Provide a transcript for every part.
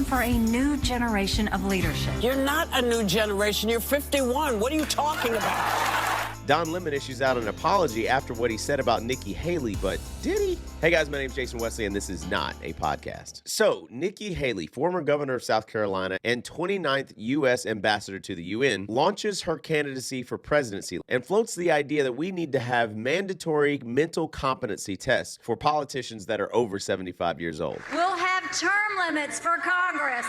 for a new generation of leadership. You're not a new generation. You're 51. What are you talking about? Don Lemon issues out an apology after what he said about Nikki Haley, but did he? Hey guys, my name's Jason Wesley, and this is not a podcast. So, Nikki Haley, former governor of South Carolina and 29th U.S. ambassador to the UN, launches her candidacy for presidency and floats the idea that we need to have mandatory mental competency tests for politicians that are over 75 years old. We'll have term limits for Congress.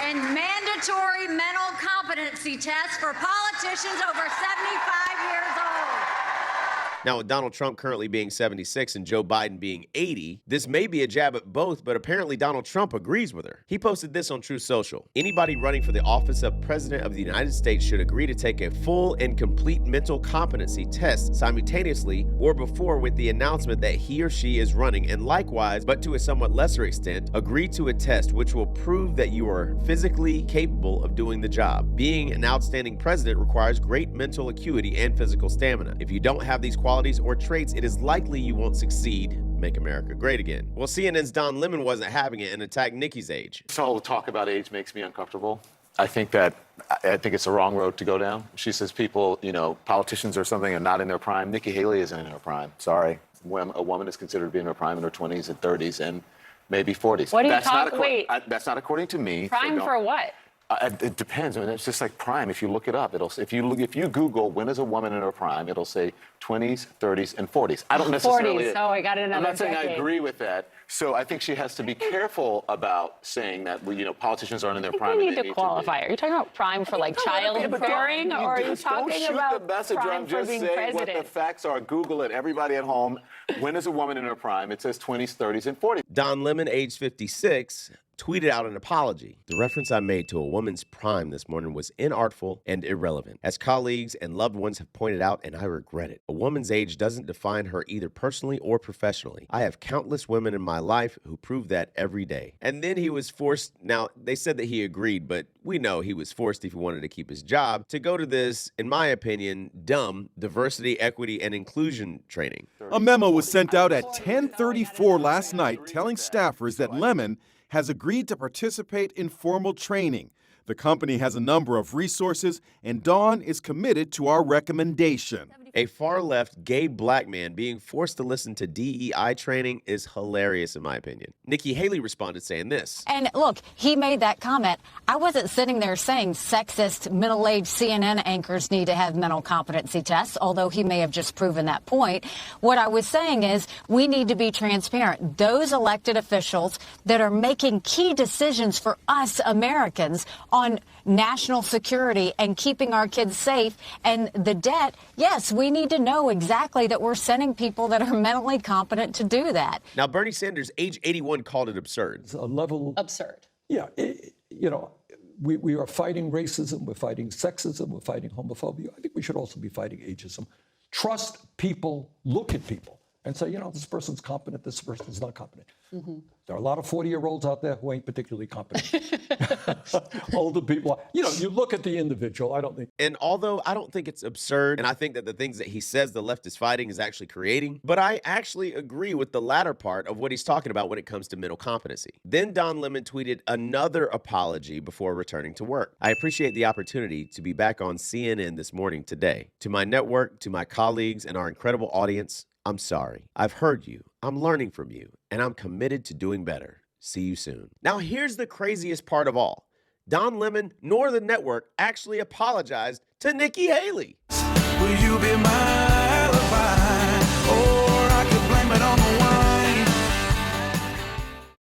And mandatory mental competency tests for politicians over 75 years old. Now, with Donald Trump currently being 76 and Joe Biden being 80, this may be a jab at both, but apparently Donald Trump agrees with her. He posted this on Truth Social. Anybody running for the office of President of the United States should agree to take a full and complete mental competency test simultaneously or before with the announcement that he or she is running, and likewise, but to a somewhat lesser extent, agree to a test which will prove that you are physically capable of doing the job. Being an outstanding president requires great mental acuity and physical stamina. If you don't have these qualities or traits, it is likely you won't succeed. Make America great again. Well, CNN's Don Lemon wasn't having it and attacked Nikki's age. So talk about age makes me uncomfortable. I think it's the wrong road to go down. She says people, politicians or something are not in their prime. Nikki Haley isn't in her prime. Sorry. When a woman is considered to be in her prime in her 20s and 30s and maybe 40s. What are you talking? Wait. That's not according to me. Prime for what? It depends. I mean, it's just like prime. If you look it up, if you Google when is a woman in her prime, it'll say 20s, 30s, and 40s. I don't necessarily. 40s. Oh, I got another. I'm not saying decade. I agree with that. So I think she has to be careful about saying that politicians aren't in their prime. You need to qualify. Are you talking about prime for like childbearing, or are you talking about prime for being president? What the facts are. Google it. Everybody at home. When is a woman in her prime? It says 20s, 30s, and 40s. Don Lemon, age 56, tweeted out an apology. The reference I made to a woman's prime this morning was inartful and irrelevant. As colleagues and loved ones have pointed out, and I regret it, a woman's age doesn't define her either personally or professionally. I have countless women in my life who prove that every day. And then he was forced, now they said that he agreed, but we know he was forced if he wanted to keep his job, to go to this, in my opinion, dumb diversity, equity, and inclusion training. A memo was sent out at 10:34 last night telling staffers that Lemon has agreed to participate in formal training. The company has a number of resources, and Dawn is committed to our recommendation. A far-left gay black man being forced to listen to DEI training is hilarious, in my opinion. Nikki Haley responded saying this. And look, he made that comment. I wasn't sitting there saying sexist middle-aged CNN anchors need to have mental competency tests, although he may have just proven that point. What I was saying is we need to be transparent. Those elected officials that are making key decisions for us Americans on national security and keeping our kids safe and the debt, yes, we need to know exactly that we're sending people that are mentally competent to do that. Now, Bernie Sanders, age 81, called it absurd. It's a level... Absurd. Yeah, we are fighting racism, we're fighting sexism, we're fighting homophobia. I think we should also be fighting ageism. Trust people, look at people, and say, this person's competent, this person's not competent. Mm-hmm. There are a lot of 40-year-olds out there who ain't particularly competent. Older people, you look at the individual, I don't think. And although I don't think it's absurd, and I think that the things that he says the left is fighting is actually creating, but I actually agree with the latter part of what he's talking about when it comes to mental competency. Then Don Lemon tweeted another apology before returning to work. I appreciate the opportunity to be back on CNN this morning today. To my network, to my colleagues, and our incredible audience, I'm sorry. I've heard you. I'm learning from you, and I'm committed to doing better. See you soon. Now, here's the craziest part of all. Don Lemon nor the network actually apologized to Nikki Haley. Will you be my alibi?